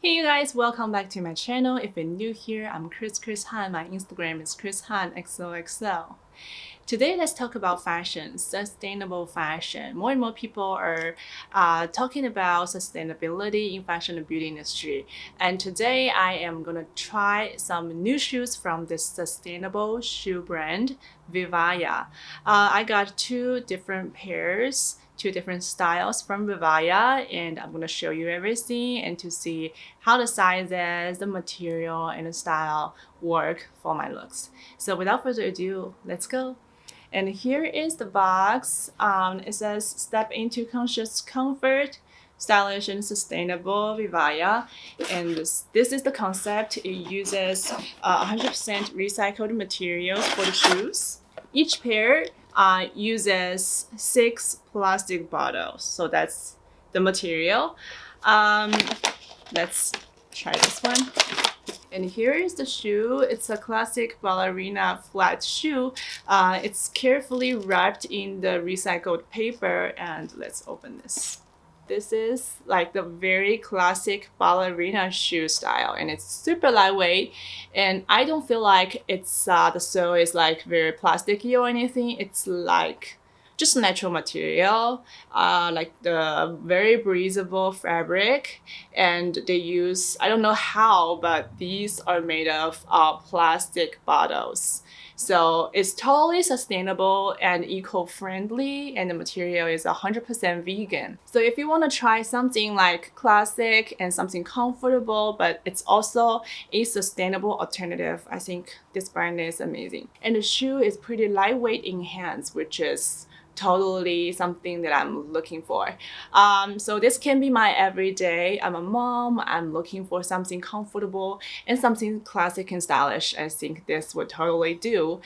Hey you guys, welcome back to my channel. If you're new here, I'm Chris Han. My Instagram is chrishanxoxo. Today, let's talk about fashion, sustainable fashion. More and more people are talking about sustainability in fashion and beauty industry. And today, I am gonna try some new shoes from this sustainable shoe brand, Vivaya. I got two different pairs, two different styles from Vivaya, and I'm gonna show you everything and to see how the sizes, the material, and the style work for my looks. So without further ado, let's go. And here is the box. It says step into conscious comfort, stylish and sustainable Vivaya. And this is the concept. It uses 100% recycled materials for the shoes. Each pair uses 6 plastic bottles. So that's the material. Let's try this one. And here is the shoe. It's a classic ballerina flat shoe. It's carefully wrapped in the recycled paper. And let's open this. This is like the very classic ballerina shoe style, and it's super lightweight. And I don't feel like it's the sole is like very plasticky or anything. It's like just natural material, like the very breathable fabric. And they use, I don't know how, but these are made of plastic bottles. So it's totally sustainable and eco-friendly, and the material is 100% vegan. So if you want to try something like classic and something comfortable, but it's also a sustainable alternative, I think this brand is amazing. And the shoe is pretty lightweight in hands, which is totally something that I'm looking for. So this can be my everyday. I'm a mom, I'm looking for something comfortable and something classic and stylish. I think this would totally do.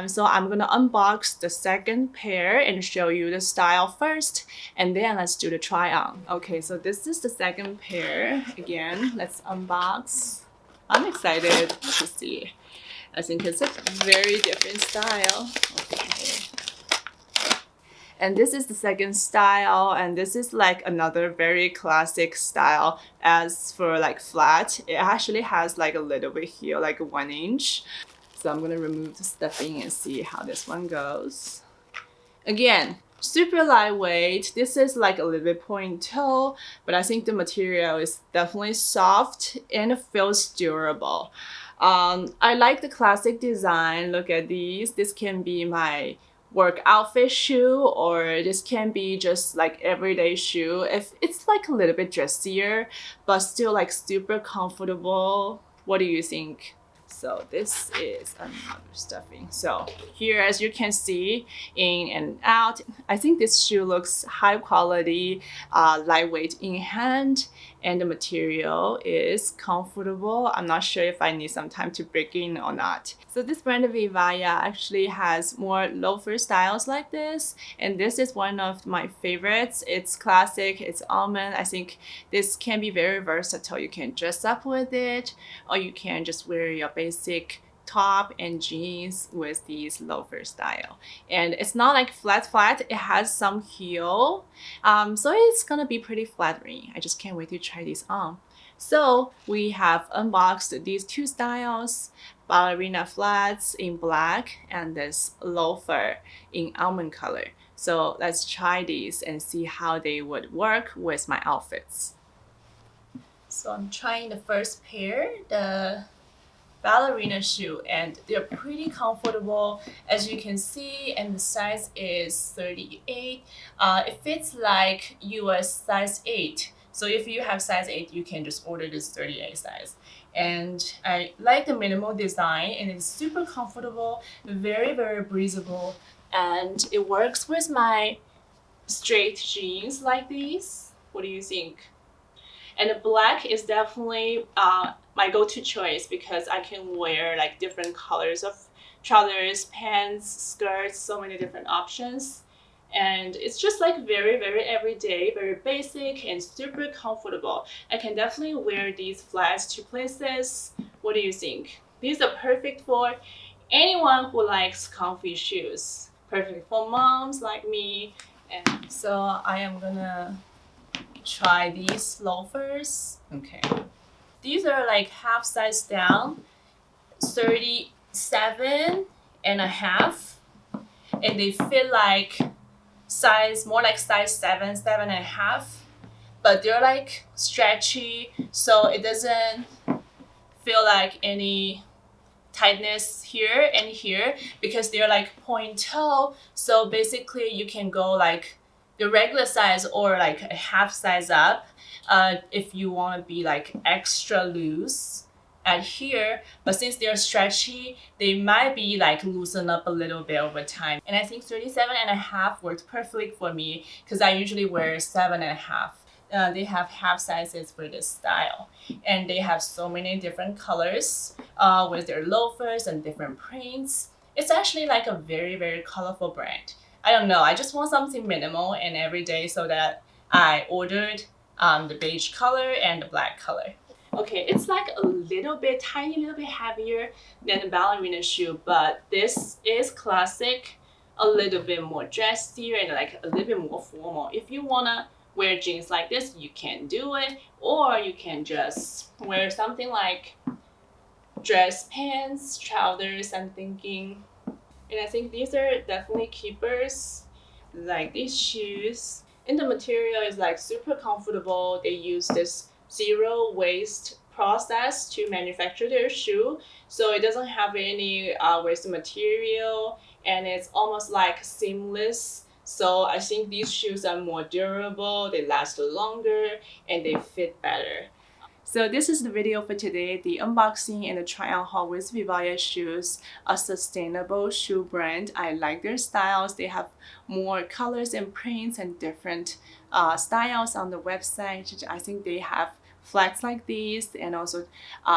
So I'm gonna unbox the second pair and show you the style first, and then let's do the try on. Okay, so this is the second pair. Again, let's unbox. I'm excited to see. I think it's a very different style. Okay. And this is the second style, and this is like another very classic style. As for like flat, it actually has like a little bit here, like 1 inch. So I'm gonna remove the stuffing and see how this one goes. Again, super lightweight. This is like a little bit point toe, but I think the material is definitely soft and it feels durable. I like the classic design. Look at these. This can be my work outfit shoe, or this can be just like everyday shoe if it's like a little bit dressier but still like super comfortable. What do you think? So this is another stuffing. So here, as you can see, in and out, I think this shoe looks high quality, lightweight in hand, and the material is comfortable. I'm not sure if I need some time to break in or not. So this brand of Vivaya actually has more loafer styles like this, and this is one of my favorites. It's classic, it's almond. I think this can be very versatile. You can dress up with it, or you can just wear your basic top and jeans with these loafer style. And it's not like flat, it has some heel, so it's gonna be pretty flattering. I just can't wait to try these on. So we have unboxed these two styles, ballerina flats in black and this loafer in almond color. So let's try these and see how they would work with my outfits. So I'm trying the first pair, the ballerina shoe, and they're pretty comfortable, as you can see, and the size is 38. It fits like US size 8. So if you have size 8, you can just order this 38 size. And I like the minimal design, and it's super comfortable, very breathable, and it works with my straight jeans like these. What do you think? And the black is definitely my go-to choice because I can wear like different colors of trousers, pants, skirts, so many different options. And it's just like very everyday, very basic and super comfortable. I can definitely wear these flats to places. What do you think? These are perfect for anyone who likes comfy shoes. Perfect for moms like me. And so I am gonna try these loafers. Okay. These are like half size down, 37.5, and they fit like size more like size 7, 7.5, but they're like stretchy, so it doesn't feel like any tightness here and here because they're like point toe. So basically you can go like the regular size or like a half size up if you want to be like extra loose at here, but since they're stretchy they might be like loosen up a little bit over time. And I think 37.5 works perfectly for me because I usually wear 7.5. They have half sizes for this style, and they have so many different colors with their loafers and different prints. It's actually like a very colorful brand. I don't know, I just want something minimal and everyday, so that I ordered the beige color and the black color. Okay, it's like a little bit, tiny little bit heavier than the ballerina shoe, but this is classic, a little bit more dressier and like a little bit more formal. If you wanna wear jeans like this, you can do it, or you can just wear something like dress pants, trousers, I'm thinking. And I think these are definitely keepers, like these shoes. And the material is like super comfortable. They use this zero waste process to manufacture their shoe, so it doesn't have any waste material, and it's almost like seamless. So I think these shoes are more durable, they last longer, and they fit better. So this is the video for today, the unboxing and the try on haul with Vivaya shoes, a sustainable shoe brand. I like their styles. They have more colors and prints and different styles on the website. I think they have flats like these, and also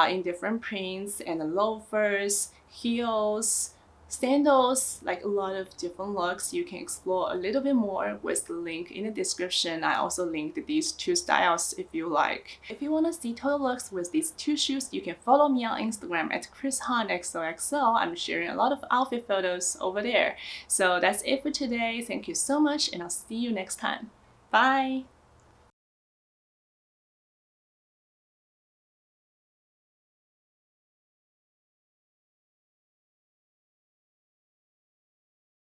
in different prints, and the loafers, heels, sandals, like a lot of different looks. You can explore a little bit more with the link in the description. I also linked these two styles if you like. If you want to see total looks with these two shoes, you can follow me on Instagram at chrishanxoxo. I'm sharing a lot of outfit photos over there. So that's it for today. Thank you so much, and I'll see you next time. Bye!